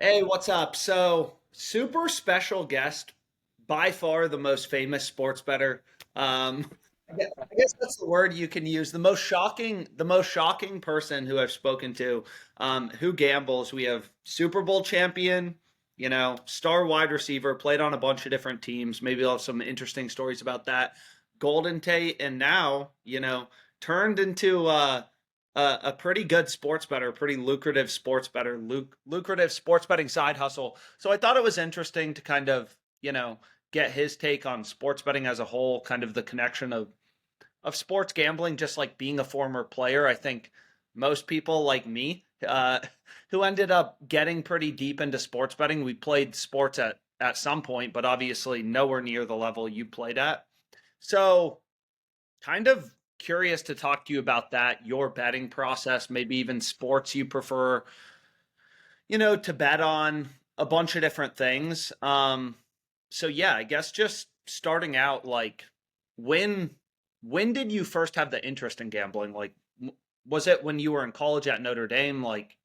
Hey, what's up? So, super special guest, by far the most famous sports bettor. Um, I guess that's the word you can use. The most shocking person who I've spoken to, who gambles. We have Super Bowl champion, star wide receiver, played on a bunch of different teams. Maybe I'll have some interesting stories about that. Golden Tate, and now, turned into a pretty good sports bettor, pretty lucrative sports bettor, lucrative sports betting side hustle. So I thought it was interesting to kind of, get his take on sports betting as a whole, kind of the connection of sports gambling, just like being a former player. I think most people like me, who ended up getting pretty deep into sports betting, we played sports at some point, but obviously nowhere near the level you played at. So kind of curious to talk to you about that, your betting process, maybe even sports you prefer, to bet on, a bunch of different things. So yeah, I guess just starting out, like when when did you first have the interest in gambling? Like was it when you were in college at Notre Dame, like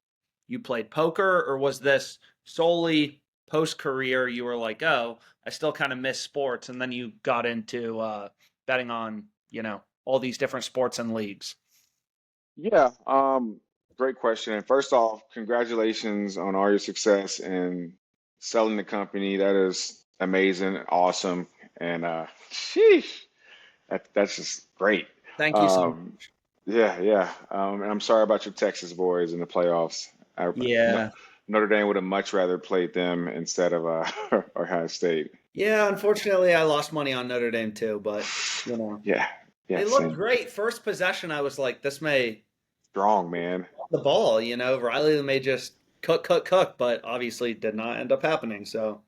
you played poker, or was this solely post career you were like, "Oh, I still kind of miss sports," and then you got into betting on, all these different sports and leagues? Yeah, great question. And first off, congratulations on all your success in selling the company. That is amazing, awesome, and sheesh, that's just great. Thank you so Um, much. yeah. And I'm sorry about your Texas boys in the playoffs. No, Yeah. Notre Dame would have much rather played them instead of Ohio State. Yeah, unfortunately I lost money on Notre Dame too, but Yeah, yeah, they looked same. great. First possession, I was like, this may Strong, man. the ball, Riley may just cook, but obviously did not end up happening. So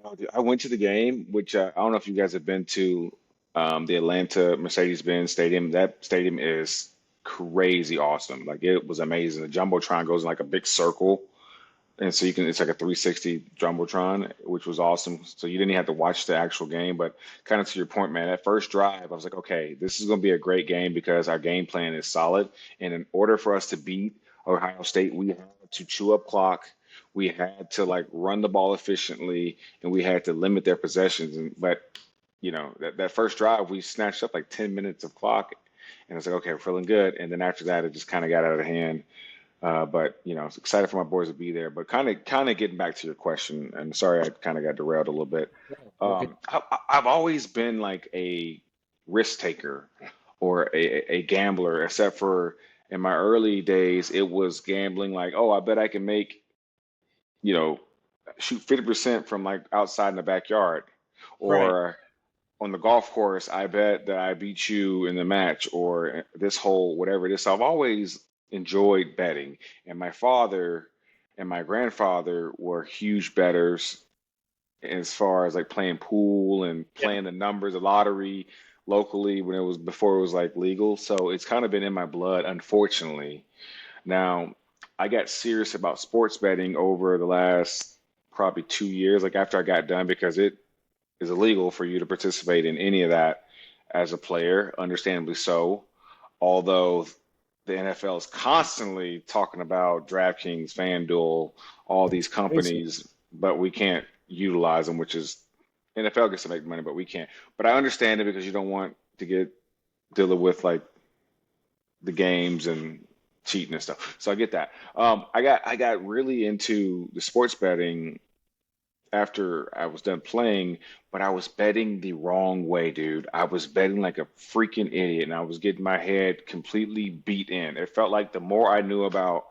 No, dude, I went to the game, which I don't know if you guys have been to the Atlanta Mercedes-Benz Stadium. That stadium is crazy awesome. Like it was amazing. The Jumbotron goes in like a big circle, and so it's like a 360 Jumbotron, which was awesome. So you didn't even have to watch the actual game, but kind of to your point, man, that first drive, I was like, okay, this is going to be a great game because our game plan is solid. And in order for us to beat Ohio State, we had to chew up clock. We had to like run the ball efficiently, and we had to limit their possessions. But that first drive, we snatched up like 10 minutes of clock, and it's like, okay, we're feeling good. And then after that, it just kind of got out of hand. But I was excited for my boys to be there. But kind of getting back to your question, and sorry I kind of got derailed a little bit. you're good. I've always been like a risk taker or a gambler, except for in my early days, it was gambling like, oh, I bet I can make, you know, shoot 50% from like outside in the backyard, Right. or on the golf course, I bet that I beat you in the match or this hole, whatever it is. So I've always enjoyed betting. And my father and my grandfather were huge bettors as far as like playing pool and Yeah. playing the numbers, the lottery locally when it was before it was like legal. So it's kind of been in my blood, unfortunately. Now, I got serious about sports betting over the last probably 2 years, like after I got done, because it is illegal for you to participate in any of that as a player, understandably so. Although the NFL is constantly talking about DraftKings, FanDuel, all these Crazy. companies, but we can't utilize them, which is NFL gets to make money, but we can't. But I understand it because you don't want to get dealing with like the games and cheating and stuff. So I get that. I got really into the sports betting after I was done playing, but I was betting the wrong way, dude. I was betting like a freaking idiot, and I was getting my head completely beat in. It felt like the more I knew about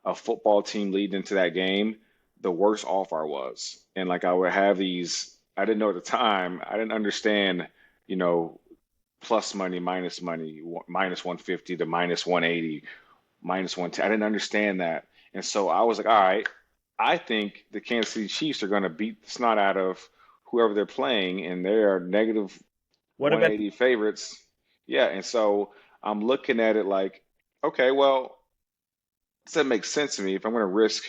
a football team leading into that game, the worse off I was. And like I would have these, I didn't know at the time, I didn't understand, you know, plus money, minus 150 to minus 180, minus 110. I didn't understand that. And so I was like, all right, I think the Kansas City Chiefs are going to beat the snot out of whoever they're playing, and they are negative Would have been 180 favorites. Yeah. And so I'm looking at it like, okay, well, does that make sense to me if I'm going to risk,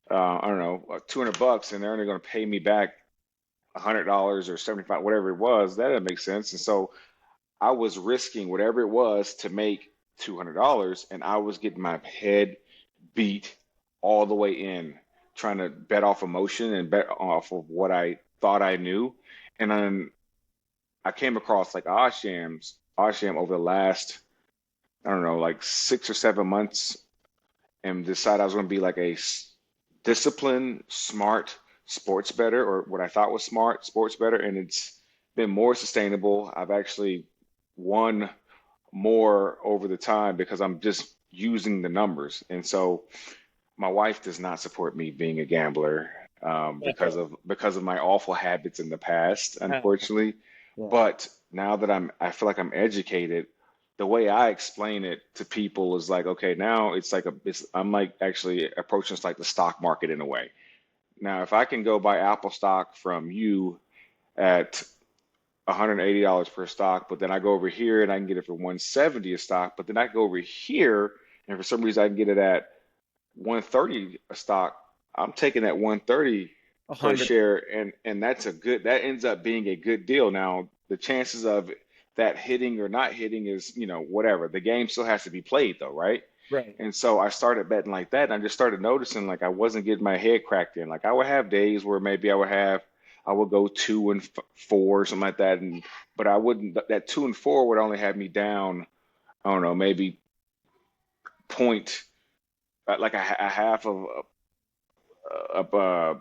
I don't know, $200 and they're only going to pay me back $100 or 75, whatever it was, that doesn't make sense. And so I was risking whatever it was to make $200, and I was getting my head beat all the way in. trying to bet off emotion and bet off of what I thought I knew. And then I came across like OddsJam over the last, I don't know, like 6 or 7 months, and decided I was going to be like a disciplined, smart sports better, or what I thought was smart sports better. And it's been more sustainable. I've actually won more over the time because I'm just using the numbers. And so my wife does not support me being a gambler, because of my awful habits in the past, unfortunately. Yeah. But now that I feel like I'm educated, the way I explain it to people is like, okay, now I'm like actually approaching it's like the stock market in a way. Now, if I can go buy Apple stock from you at $180 per stock, but then I go over here and I can get it for 170 a stock, but then I go over here and for some reason I can get it at 130 a stock. I'm taking that 130 per 100. share, and that ends up being a good deal. Now, the chances of that hitting or not hitting is, whatever. The game still has to be played though, right? Right. And so I started betting like that, and I just started noticing like I wasn't getting my head cracked in. Like I would have days where maybe I would go 2 and 4 or something like that, and but I wouldn't. That 2 and 4 would only have me down. I don't know, maybe point like a half of a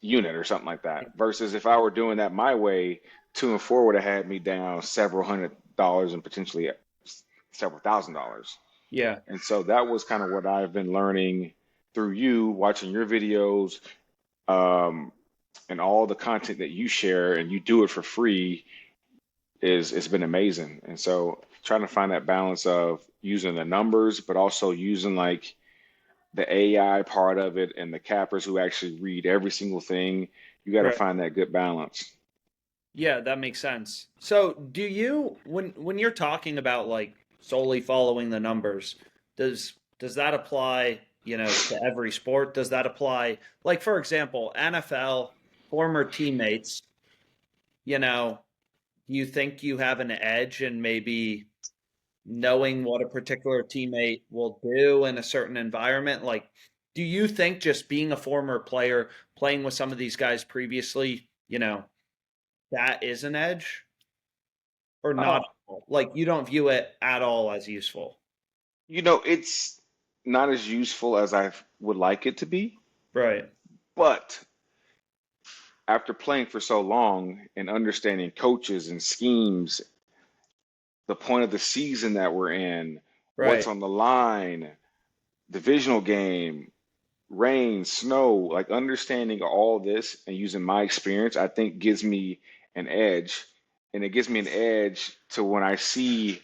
unit or something like that. Versus if I were doing that my way, 2 and 4 would have had me down several $100s and potentially several $1,000s. Yeah. And so that was kind of what I've been learning through you, watching your videos, um, and all the content that you share, and you do it for free. It's been amazing. And so trying to find that balance of using the numbers, but also using like the AI part of it and the cappers who actually read every single thing. You got to Right. find that good balance. Yeah, that makes sense. So, do you when you're talking about like solely following the numbers, does that apply, to every sport? Does that apply like for example, NFL former teammates, you know, do you think you have an edge in maybe knowing what a particular teammate will do in a certain environment? Like, do you think just being a former player, playing with some of these guys previously, that is an edge or not? Uh, Like, you don't view it at all as useful. it's not as useful as I would like it to be, Right. but after playing for so long and understanding coaches and schemes, the point of the season that we're in, what's Right. on the line, divisional game, rain, snow, like understanding all this and using my experience, I think gives me an edge. And it gives me an edge to when I see,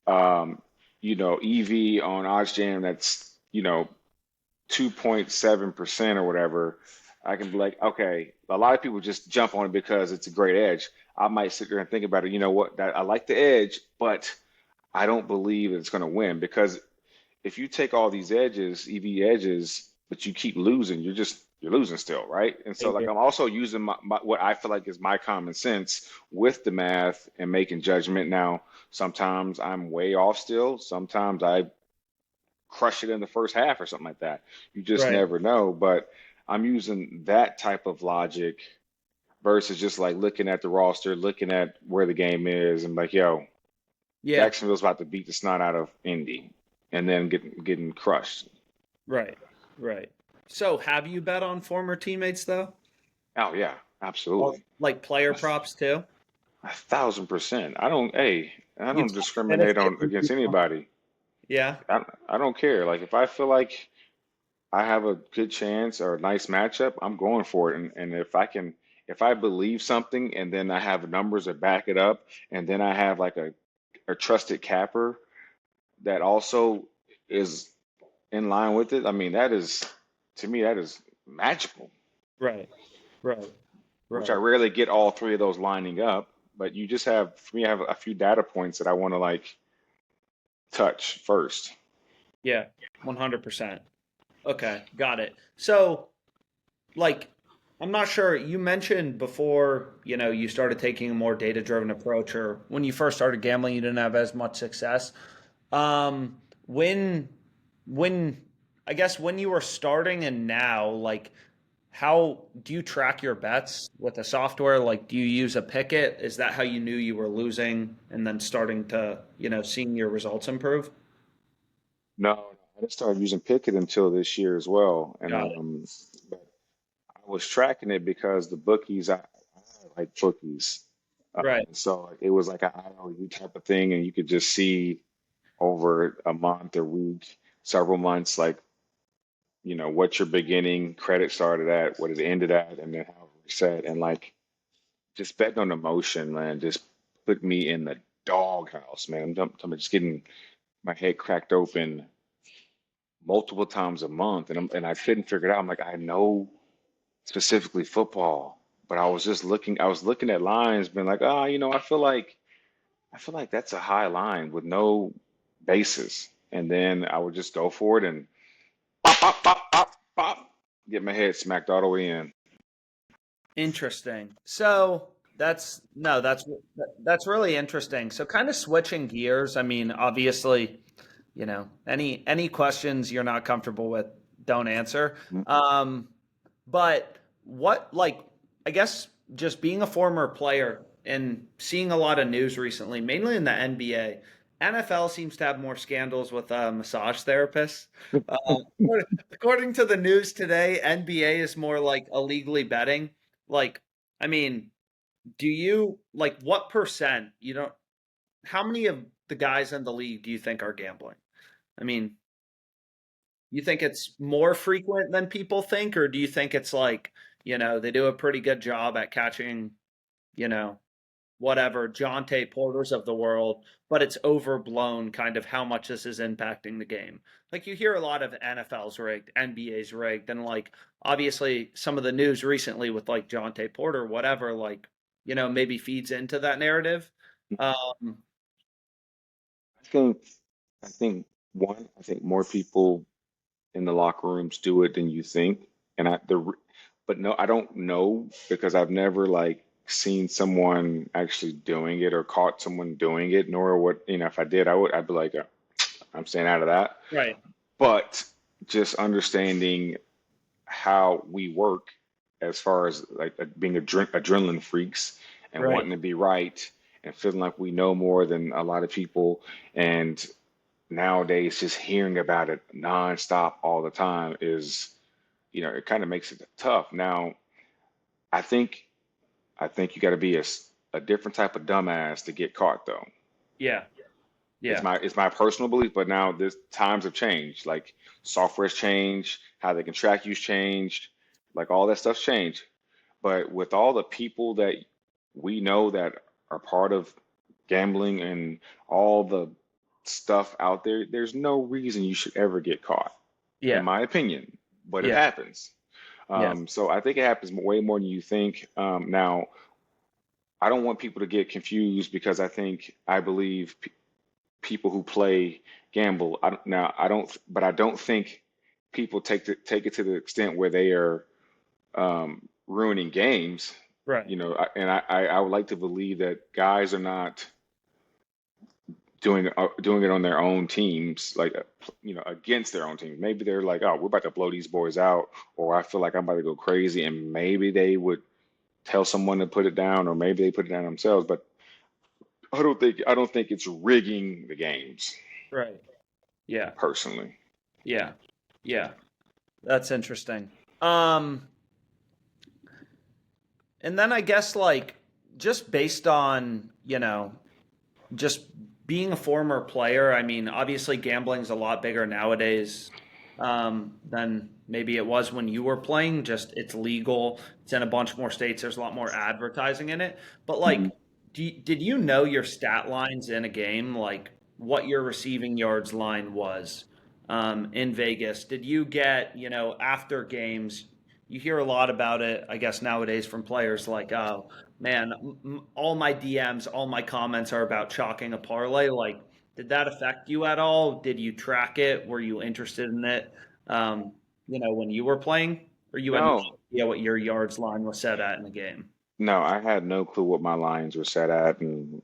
um, EV on OddsJam that's, 2.7% or whatever. I can be like, okay, a lot of people just jump on it because it's a great edge. I might sit there and think about it. You know what? That I like the edge, but I don't believe it's going to win because if you take all these edges, EV edges, but you keep losing, you're losing still, right? And I so like agree. I'm also using what I feel like is my common sense with the math and making judgment. Now, sometimes I'm way off still. Sometimes I crush it in the first half or something like that. You just Right. never know. But I'm using that type of logic versus just like looking at the roster, looking at where the game is, and like, yo, Yeah. Jacksonville's about to beat the snot out of Indy, and then getting crushed. Right. Right. So, have you bet on former teammates though? Oh yeah, Or absolutely, like player a, props too? 1,000%. I You don't toss them in if discriminate they on lose you against money. anybody. Yeah. I don't care. Like if I feel like I have a good chance or a nice matchup, I'm going for it. And if I believe something and then I have numbers that back it up, and then I have like a trusted capper that also is in line with it, I mean, to me, that is magical, Right. Right. which I Right. rarely get all three of those lining up. But you just have, for me, I have a few data points that I want to like touch first. Yeah. 100%. Okay, got it. So, like, I'm not sure. You mentioned before, you started taking a more data-driven approach, or when you first started gambling, you didn't have as much success. When, when I guess when you were starting and now, like, how do you track your bets with the software? Like, do you use a Picket? Is that how you knew you were losing and then starting to, seeing your results improve? No, I didn't start using Pickett until this year as well. And Got it. but I was tracking it because the bookies, I like bookies. Right. So like, it was like an IOU type of thing, and you could just see over a month or week, several months, like, what your beginning credit started at, what it ended at, and then how it reset. And like just betting on emotion, man, just put me in the doghouse, man. I'm just getting my head cracked open multiple times a month, and I couldn't figure it out. I'm like, I know specifically football, but I was looking at lines, being like, I feel like that's a high line with no basis, and then I would just go for it and pop, pop, pop, pop, pop, get my head smacked all the way in. Interesting. So that's no, that's really interesting. So kind of switching gears. I mean, obviously, any questions you're not comfortable with, don't answer. But what, like, I guess just being a former player and seeing a lot of news recently, mainly in the NBA. NFL seems to have more scandals with massage therapists. According to the news today, NBA is more like illegally betting. Like, I mean, do you like what percent, how many of the guys in the league do you think are gambling? I mean, you think it's more frequent than people think, or do you think it's like, they do a pretty good job at catching, you know, whatever, John Tate Porters of the world, but it's overblown kind of how much this is impacting the game. Like you hear a lot of NFL's rigged, NBA's rigged, and like obviously some of the news recently with like John Tate Porter, whatever, like, maybe feeds into that narrative. Um, I think, I think more people in the locker rooms do it than you think. And but no, I don't know because I've never like seen someone actually doing it or caught someone doing it, nor if I did, I'd be like, I'm staying out of that. right, But just understanding how we work as far as like being adrenaline freaks and right. wanting to be right and feeling like we know more than a lot of people. And nowadays, just hearing about it nonstop all the time is, it kind of makes it tough. Now, I think you got to be a different type of dumbass to get caught, though. Yeah, It's yeah, my personal belief, but now this times have changed. Like software's changed, how they can track you's changed, like all that stuff's changed. But with all the people that we know that are part of gambling and all the stuff out there, there's no reason you should ever get caught, in yeah, my opinion. But it yeah, happens. yeah, So I think it happens way more than you think. Now, I don't want people to get confused because I believe people who play gamble. But I don't think people take it to the extent where they are ruining games. right. I would like to believe that guys are not doing it on their own teams, like against their own team. Maybe they're like, oh, we're about to blow these boys out, or I feel like I'm about to go crazy, and maybe they would tell someone to put it down, or maybe they put it down themselves. But I don't think it's rigging the games Right. Yeah, personally. yeah, yeah. That's interesting. Um, and then I guess like just based on, just being a former player, I mean, obviously gambling's a lot bigger nowadays than maybe it was when you were playing. Just it's legal. It's in a bunch more states. There's a lot more advertising in it. But like, did you know your stat lines in a game, like what your receiving yards line was in Vegas? Did you get, after games? You hear a lot about it, I guess, nowadays from players like, oh, man, all my DMs, all my comments are about chalking a parlay. Like, did that affect you at all? Did you track it? Were you interested in it? When you were playing, or you had no No, idea what your yards line was set at in the game? no, I had no clue what my lines were set at, and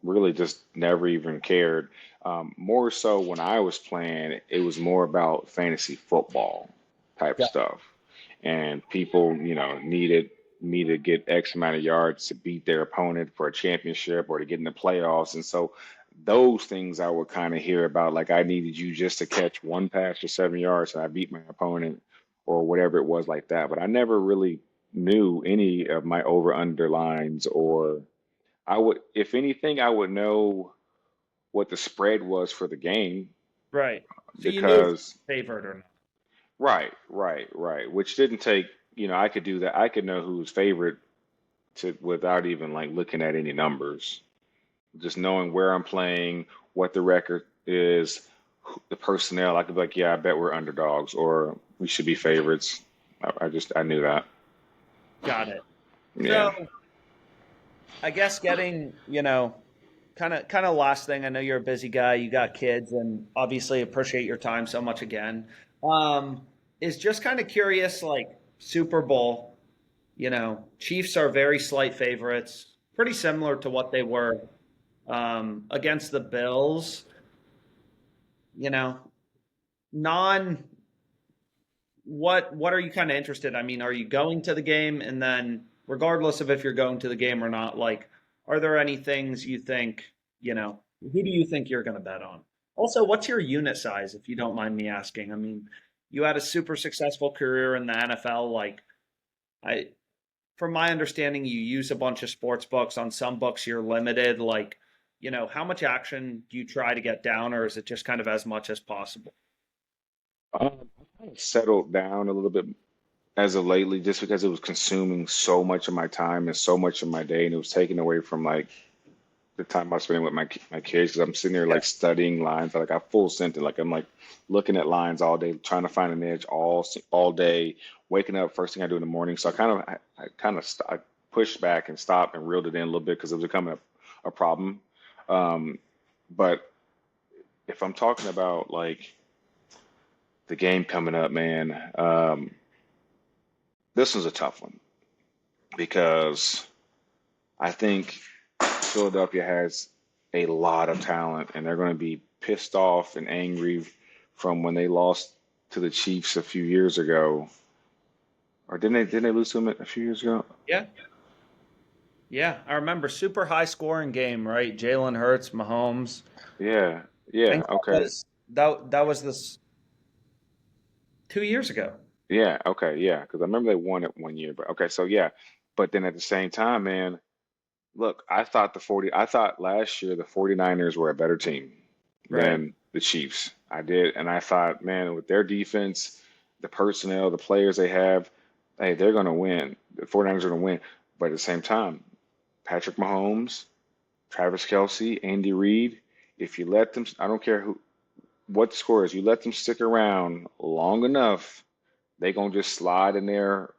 really just never even cared. More so when I was playing, it was more about fantasy football type Yeah. stuff. And people, needed me to get X amount of yards to beat their opponent for a championship or to get in the playoffs. And so those things I would kind of hear about, like I needed you just to catch one pass for 7 yards and I beat my opponent or whatever it was like that. But I never really knew any of my over under lines, or I would, if anything, I would know what the spread was for the game Right. So you knew if you because were favored or not. right, which didn't take, I could do that. I could know who's favorite to without even like looking at any numbers. Just knowing where I'm playing, what the record is, the personnel, I could be like, yeah, I bet we're underdogs or we should be favorites. I knew that. Got it. Yeah. So I guess getting, kind of last thing. I know you're a busy guy. You got kids, and obviously appreciate your time so much again. Is just kind of curious, like Super Bowl. Chiefs are very slight favorites, pretty similar to what they were against the Bills. You know, non. What are you kind of interested? I mean, are you going to the game, and then regardless of if you're going to the game or not, like, are there any things you think, who do you think you're going to bet on? Also, what's your unit size, if you don't mind me asking? I mean, you had a super successful career in the NFL. Like, I, from my understanding, you use a bunch of sports books. On some books, you're limited. Like, how much action do you try to get down, or is it just kind of as much as possible? I kind of settled down a little bit as of lately just because it was consuming so much of my time and so much of my day, and it was taken away from like the time I was spending with my kids because I'm sitting there Yeah. like studying lines. Like I full sentence, like I'm like looking at lines all day, trying to find an edge all day, waking up first thing I do in the morning. So I pushed back and stopped and reeled it in a little bit because it was becoming a problem. Um, but if I'm talking about like the game coming up, man, this was a tough one because I think Philadelphia has a lot of talent, and they're going to be pissed off and angry from when they lost to the Chiefs a few years ago. Or didn't they lose to them a few years ago? Yeah. Yeah. I remember super high scoring game, right? Jalen Hurts, Mahomes. Yeah, I yeah, think okay. that was this 2 years ago. Yeah, okay, yeah, because I remember they won it one year, but okay, so yeah. But then at the same time, man, look, I thought last year the 49ers were a better team Right. than the Chiefs. I did, and I thought, man, with their defense, the personnel, the players they have, hey, they're going to win. The 49ers are going to win. But at the same time, Patrick Mahomes, Travis Kelce, Andy Reid, if you let them, I don't care what the score is, you let them stick around long enough, they going to just slide in there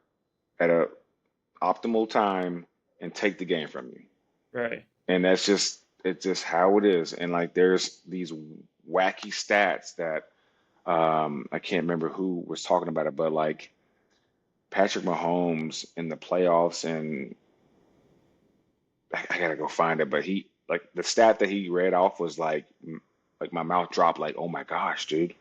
at a optimal time and take the game from you. Right. And it's just how it is. And like there's these wacky stats that I can't remember who was talking about it, but like Patrick Mahomes in the playoffs, and I gotta go find it, but he like the stat that he read off was like my mouth dropped, like, oh my gosh, dude.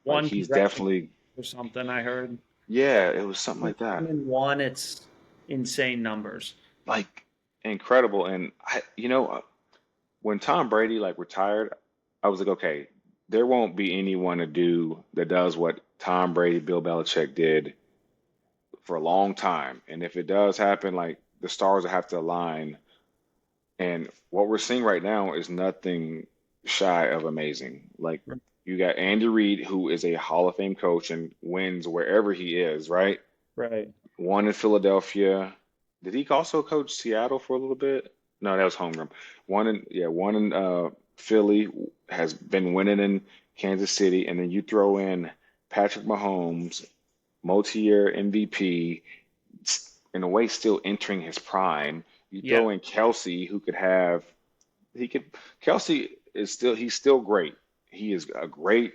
Like One he's possession definitely, or something I heard. yeah, it was something like that. 1-1, it's insane numbers. Like incredible. And when Tom Brady like retired, I was like, okay, there won't be anyone to do that does what Tom Brady, Bill Belichick did for a long time. And if it does happen, like the stars will have to align. And what we're seeing right now is nothing shy of amazing. Like you got Andy Reid, who is a Hall of Fame coach and wins wherever he is, right? Right. One in Philadelphia. Did he also coach Seattle for a little bit? No, that was homeroom. One in Philly, has been winning in Kansas City, and then you throw in Patrick Mahomes, multi-year MVP, in a way still entering his prime. You Yeah. throw in Kelsey, who could have he could Kelsey he's still great. He is a great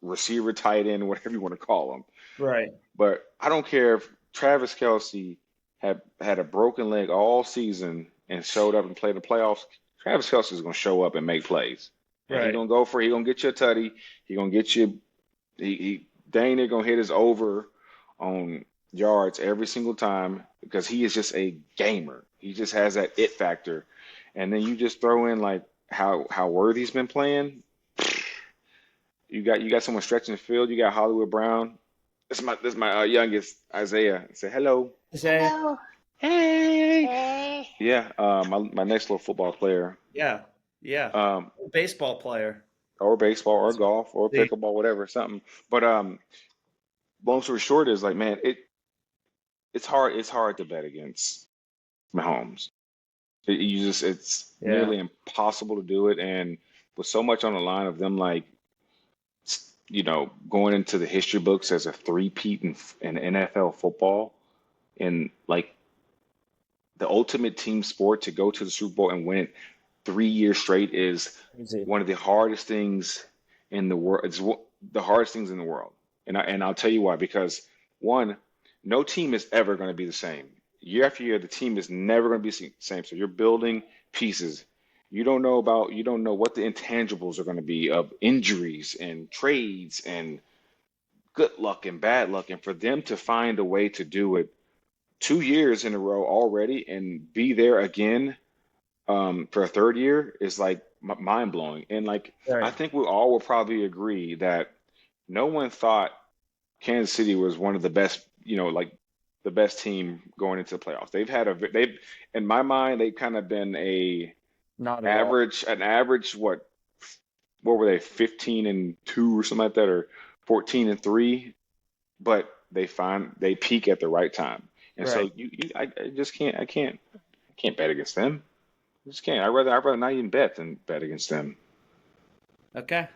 receiver, tight end, whatever you want to call him. Right. But I don't care if Travis Kelsey had a broken leg all season and showed up and played the playoffs. Travis Kelsey is going to show up and make plays. and Right. he gonna get you a tutty. He gonna get you. He dang near gonna hit his over on yards every single time because he is just a gamer. He just has that it factor, and then you just throw in like how Worthy's been playing. You got someone stretching the field. You got Hollywood Brown. This is my youngest Isaiah. Say hello. Isaiah. Hey. Yeah. My next little football player. Yeah. Yeah. Um, Baseball player. or baseball or golf or pickleball, whatever, something. But long story short is like, man, it's hard to bet against Mahomes. It's Yeah. nearly impossible to do it, and with so much on the line of them, like going into the history books as a three-peat in NFL football, and like the ultimate team sport to go to the Super Bowl and win it 3 years straight is Easy. one of the hardest things in the world. It's the hardest things in the world, and I'll tell you why. Because one, no team is ever going to be the same. Year after year, the team is never going to be the same. So you're building pieces. You don't know what the intangibles are going to be of injuries and trades and good luck and bad luck. And for them to find a way to do it 2 years in a row already and be there again for a third year is like mind blowing. And like, I Right. think we all will probably agree that no one thought Kansas City was one of the best, like the best team going into the playoffs. They've, in my mind, they've kind of been Not at all. an average, what were they, 15-2 or something like that, or 14-3, but they peak at the right time. And so Right. I just can't bet against them. I just can't. I'd rather not even bet than bet against them. Okay.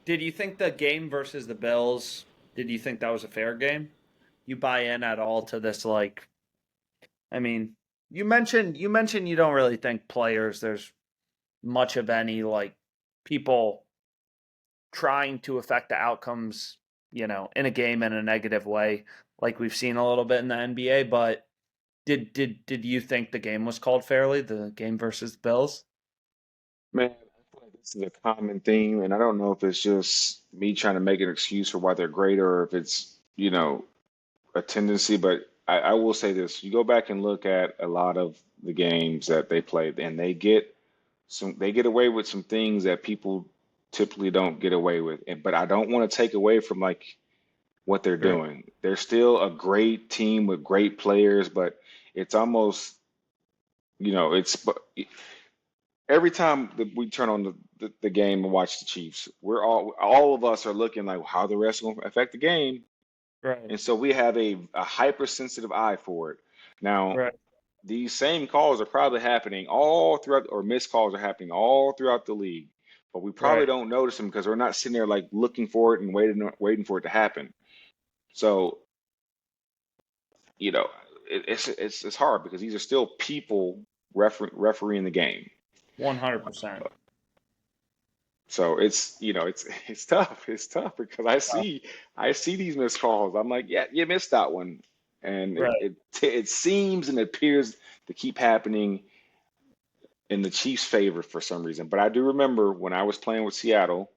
Did you think the game versus the Bills, did you think that was a fair game? You buy in at all to this, like, I mean, you mentioned you don't really think players there's much of any like people trying to affect the outcomes, in a game in a negative way, like we've seen a little bit in the NBA, but did you think the game was called fairly, the game versus the Bills? Man, I feel like this is a common theme, and I don't know if it's just me trying to make an excuse for why they're great or if it's, a tendency, but I will say this. You go back and look at a lot of the games that they played, and they get away with some things that people typically don't get away with. But I don't want to take away from like what they're Sure. doing. They're still a great team with great players, but it's almost, it's every time that we turn on the game and watch the Chiefs, all of us are looking like how the rest going to affect the game, Right. and so we have a hypersensitive eye for it. Now, Right. these same calls are probably happening all throughout, or missed calls are happening all throughout the league, but we probably Right. don't notice them because we're not sitting there like looking for it and waiting for it to happen. So, you know, it's hard because these are still people refereeing the game. 100%. So it's tough. It's tough because I see these missed calls. I'm like, yeah, you missed that one, and it Right. it it seems and appears to keep happening in the Chiefs' favor for some reason. But I do remember when I was playing with Seattle,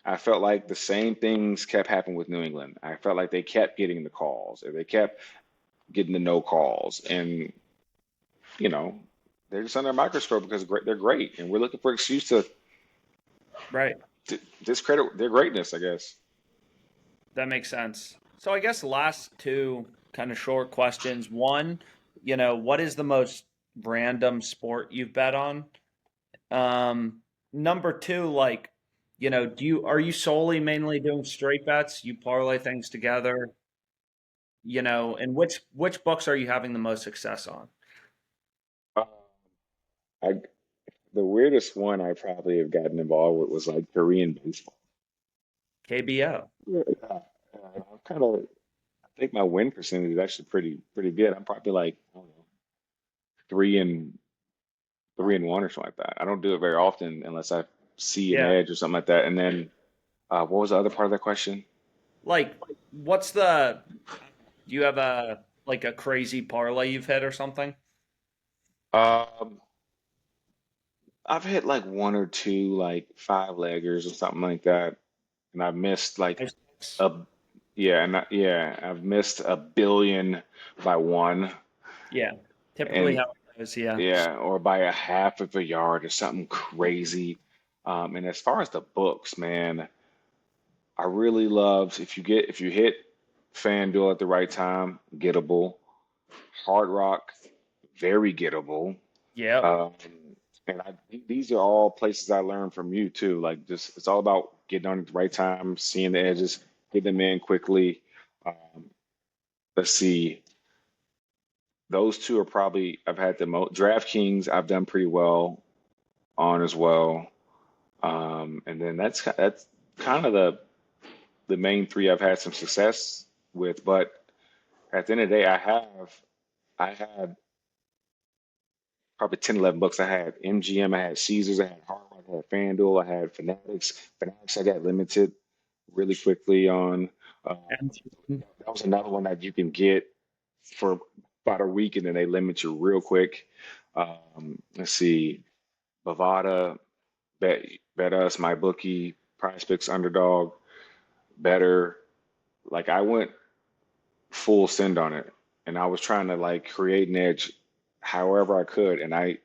I felt like the same things kept happening with New England. I felt like they kept getting the calls, or they kept getting the no calls, and you know they're just under a microscope because they're great, and we're looking for an excuse Right. to discredit their greatness, I guess. That makes sense. So I guess last two kind of short questions. One, what is the most random sport you've bet on? Number two, like, are you solely mainly doing straight bets? You parlay things together, and which books are you having the most success on? Uh, I The weirdest one I probably have gotten involved with was like Korean baseball. KBO. Yeah, I'm kind of. I think my win percentage is actually pretty good. I'm probably like, I don't know, 3-1 or something like that. I don't do it very often unless I see an Yeah. edge or something like that. And then, what was the other part of that question? Like, do you have a crazy parlay you've hit or something? Um, I've hit like one or two like five leggers or something like that, and I've missed like a yeah, yeah, I've missed a billion by one, Yeah, typically and how it goes. Yeah. yeah, or by a half of a yard or something crazy. And as far as the books, man, I really love if you hit FanDuel at the right time, gettable. Hard Rock, very gettable. Yep. Um, and these are all places I learned from you too. Like just it's all about getting on at the right time, seeing the edges, get them in quickly. Um, let's see. Those two are probably I've had the most. DraftKings I've done pretty well on as well. And then that's kind of the main three I've had some success with. But at the end of the day, I had probably 10, 11 books. I had MGM, I had Caesars, I had Hard Rock, I had FanDuel, I had Fanatics. Fanatics I got limited really quickly on. Um, And that was another one that you can get for about a week and then they limit you real quick. Let's see, Bovada, Bet Us, My Bookie, Prize Picks, Underdog, Better. Like I went full send on it, and I was trying to like create an edge however I could, and I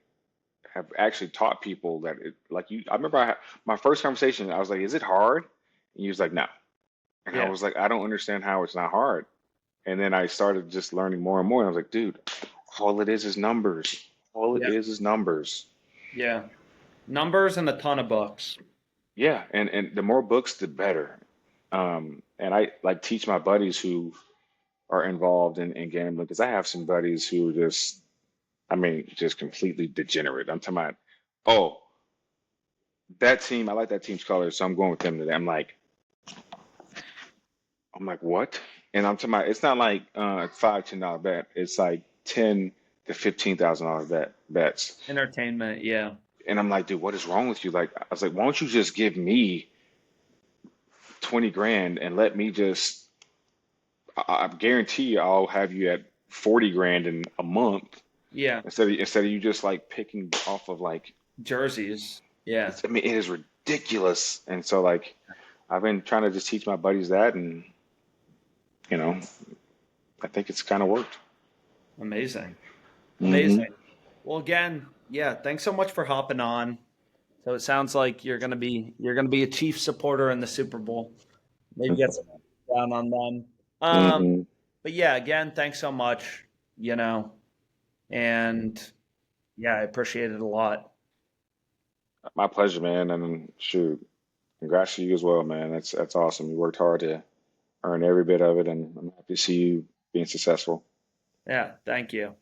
have actually taught people that like you. I remember my first conversation. I was like, "Is it hard?" And he was like, "No," and I yeah, was like, "I don't understand how it's not hard." And then I started just learning more and more. And I was like, "Dude, all it is numbers. All it yeah, is numbers." yeah. Numbers and a ton of books. Yeah, and the more books, the better. And I like teach my buddies who are involved in gambling because I have some buddies who are just, I mean, just completely degenerate. I'm talking about, oh, that team, I like that team's colors, so I'm going with them today. I'm like, what? And I'm talking about, it's not like $5, $10 bet. It's like 10 to $15,000 bets. Entertainment. Yeah. And I'm like, dude, what is wrong with you? Like, I was like, why don't you just give me 20 grand and let me just, I guarantee you I'll have you at 40 grand in a month Yeah. instead of you just like picking off of like, Jerseys. Yeah. I mean, it is ridiculous. And so like, I've been trying to just teach my buddies that, and you know, I think it's kind of worked. Amazing. Hmm. Amazing. Well, again, yeah, thanks so much for hopping on. So it sounds like you're gonna be a Chiefs supporter in the Super Bowl. Maybe get some down on them. Hmm. But yeah, again, thanks so much. You know, and yeah, I appreciate it a lot. My pleasure, man. And shoot, congrats to you as well, man. That's awesome. You worked hard to earn every bit of it, and I'm happy to see you being successful. Yeah, thank you.